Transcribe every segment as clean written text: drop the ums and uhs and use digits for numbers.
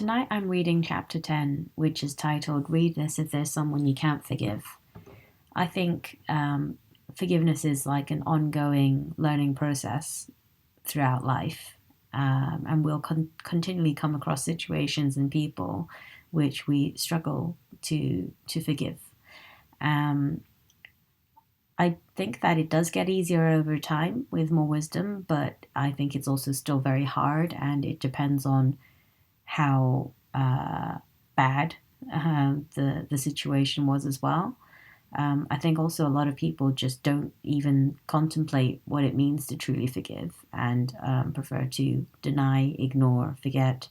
Tonight I'm reading chapter 10, which is titled Read This If There's Someone You Can't Forgive. I think forgiveness is like an ongoing learning process throughout life, and we'll continually come across situations and people which we struggle to forgive. I think that it does get easier over time with more wisdom, but I think it's also still very hard, and it depends on how bad the situation was as well. I think also a lot of people just don't even contemplate what it means to truly forgive and prefer to deny, ignore, forget.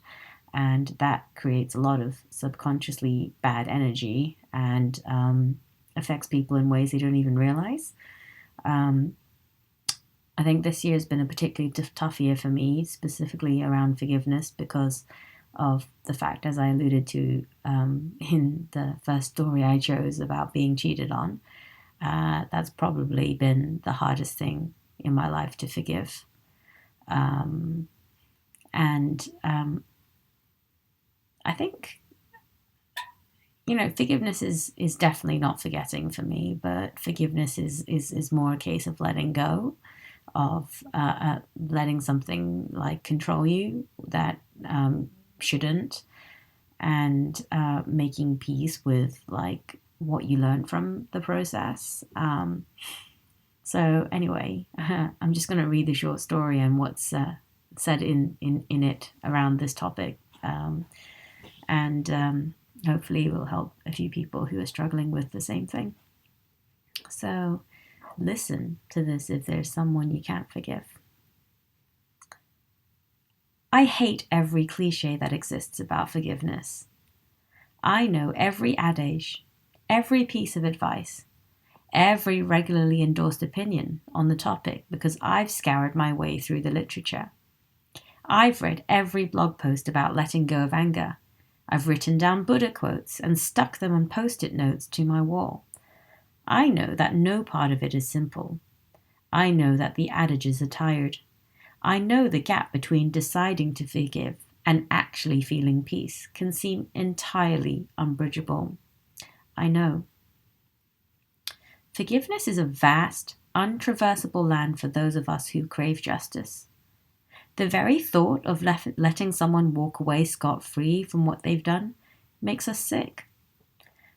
And that creates a lot of subconsciously bad energy and affects people in ways they don't even realize. I think this year has been a particularly tough year for me, specifically around forgiveness, because of the fact, as I alluded to in the first story I chose about being cheated on. That's probably been the hardest thing in my life to forgive. I think, forgiveness is definitely not forgetting for me, but forgiveness is more a case of letting go, of letting something like control you that shouldn't, and making peace with like what you learned from the process. So anyway, I'm just going to read the short story and what's said in it around this topic, and hopefully it will help a few people who are struggling with the same thing. So listen to this if there's someone you can't forgive. I hate every cliche that exists about forgiveness. I know every adage, every piece of advice, every regularly endorsed opinion on the topic because I've scoured my way through the literature. I've read every blog post about letting go of anger. I've written down Buddha quotes and stuck them on post-it notes to my wall. I know that no part of it is simple. I know that the adages are tired. I know the gap between deciding to forgive and actually feeling peace can seem entirely unbridgeable. I know. Forgiveness is a vast, untraversable land for those of us who crave justice. The very thought of letting someone walk away scot-free from what they've done makes us sick.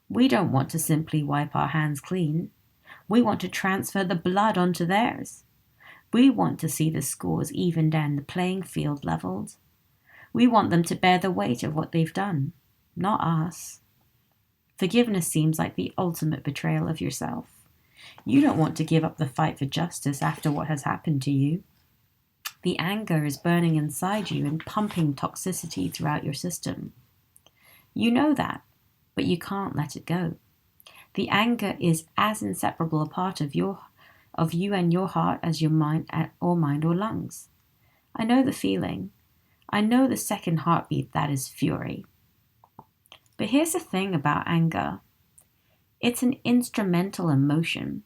We don't want to simply wipe our hands clean. We want to transfer the blood onto theirs. We want to see the scores evened and the playing field leveled. We want them to bear the weight of what they've done, not us. Forgiveness seems like the ultimate betrayal of yourself. You don't want to give up the fight for justice after what has happened to you. The anger is burning inside you and pumping toxicity throughout your system. You know that, but you can't let it go. The anger is as inseparable a part of you and your heart as your mind or lungs. I know the feeling. I know the second heartbeat that is fury. But here's the thing about anger. It's an instrumental emotion.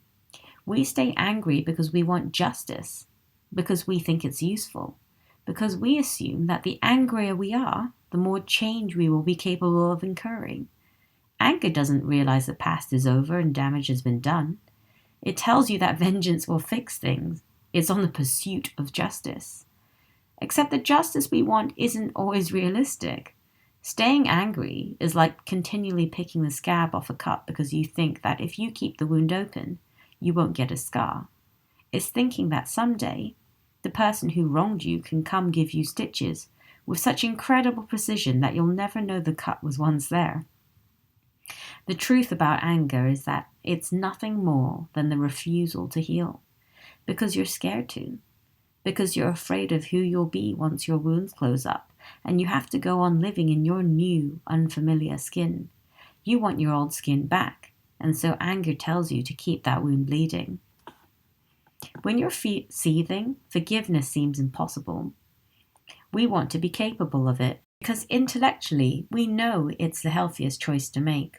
We stay angry because we want justice, because we think it's useful, because we assume that the angrier we are, the more change we will be capable of incurring. Anger doesn't realize the past is over and damage has been done. It tells you that vengeance will fix things. It's on the pursuit of justice. Except the justice we want isn't always realistic. Staying angry is like continually picking the scab off a cut because you think that if you keep the wound open, you won't get a scar. It's thinking that someday, the person who wronged you can come give you stitches with such incredible precision that you'll never know the cut was once there. The truth about anger is that it's nothing more than the refusal to heal, because you're scared to, because you're afraid of who you'll be once your wounds close up, and you have to go on living in your new, unfamiliar skin. You want your old skin back, and so anger tells you to keep that wound bleeding. When you're seething, forgiveness seems impossible. We want to be capable of it, because intellectually we know it's the healthiest choice to make.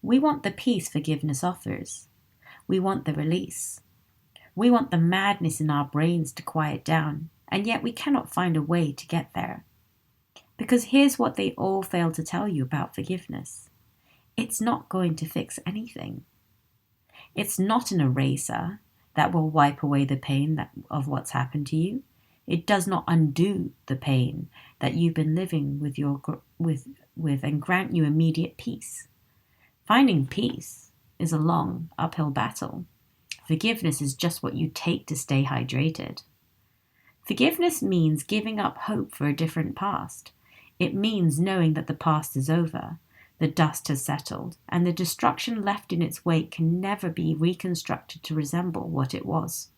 We want the peace forgiveness offers. We want the release. We want the madness in our brains to quiet down, and yet we cannot find a way to get there. Because here's what they all fail to tell you about forgiveness. It's not going to fix anything. It's not an eraser that will wipe away the pain of what's happened to you. It does not undo the pain that you've been living with and grant you immediate peace. Finding peace is a long uphill battle. Forgiveness is just what you take to stay hydrated. Forgiveness means giving up hope for a different past. It means knowing that the past is over, the dust has settled, and the destruction left in its wake can never be reconstructed to resemble what it was.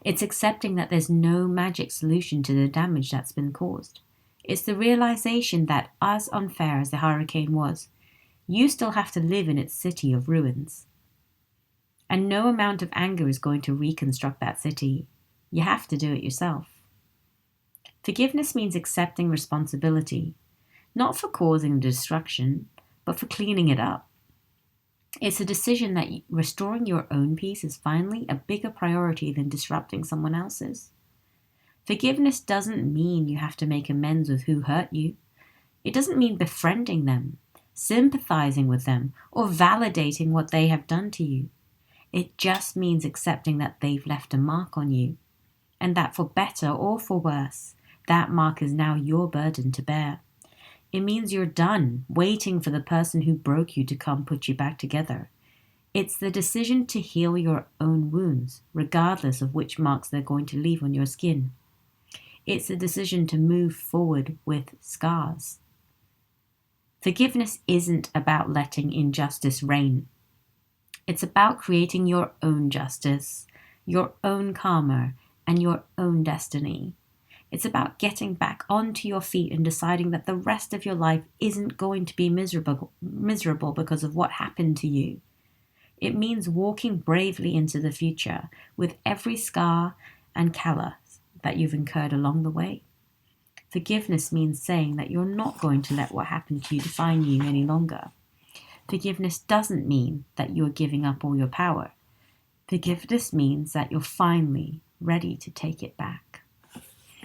It's accepting that there's no magic solution to the damage that's been caused. It's the realization that, as unfair as the hurricane was, you still have to live in its city of ruins. And no amount of anger is going to reconstruct that city. You have to do it yourself. Forgiveness means accepting responsibility, not for causing destruction, but for cleaning it up. It's a decision that restoring your own peace is finally a bigger priority than disrupting someone else's. Forgiveness doesn't mean you have to make amends with who hurt you. It doesn't mean befriending them, sympathizing with them, or validating what they have done to you. It just means accepting that they've left a mark on you, and that for better or for worse, that mark is now your burden to bear. It means you're done waiting for the person who broke you to come put you back together. It's the decision to heal your own wounds, regardless of which marks they're going to leave on your skin. It's a decision to move forward with scars. Forgiveness isn't about letting injustice reign. It's about creating your own justice, your own karma, and your own destiny. It's about getting back onto your feet and deciding that the rest of your life isn't going to be miserable because of what happened to you. It means walking bravely into the future with every scar and callus that you've incurred along the way. Forgiveness means saying that you're not going to let what happened to you define you any longer. Forgiveness doesn't mean that you're giving up all your power. Forgiveness means that you're finally ready to take it back.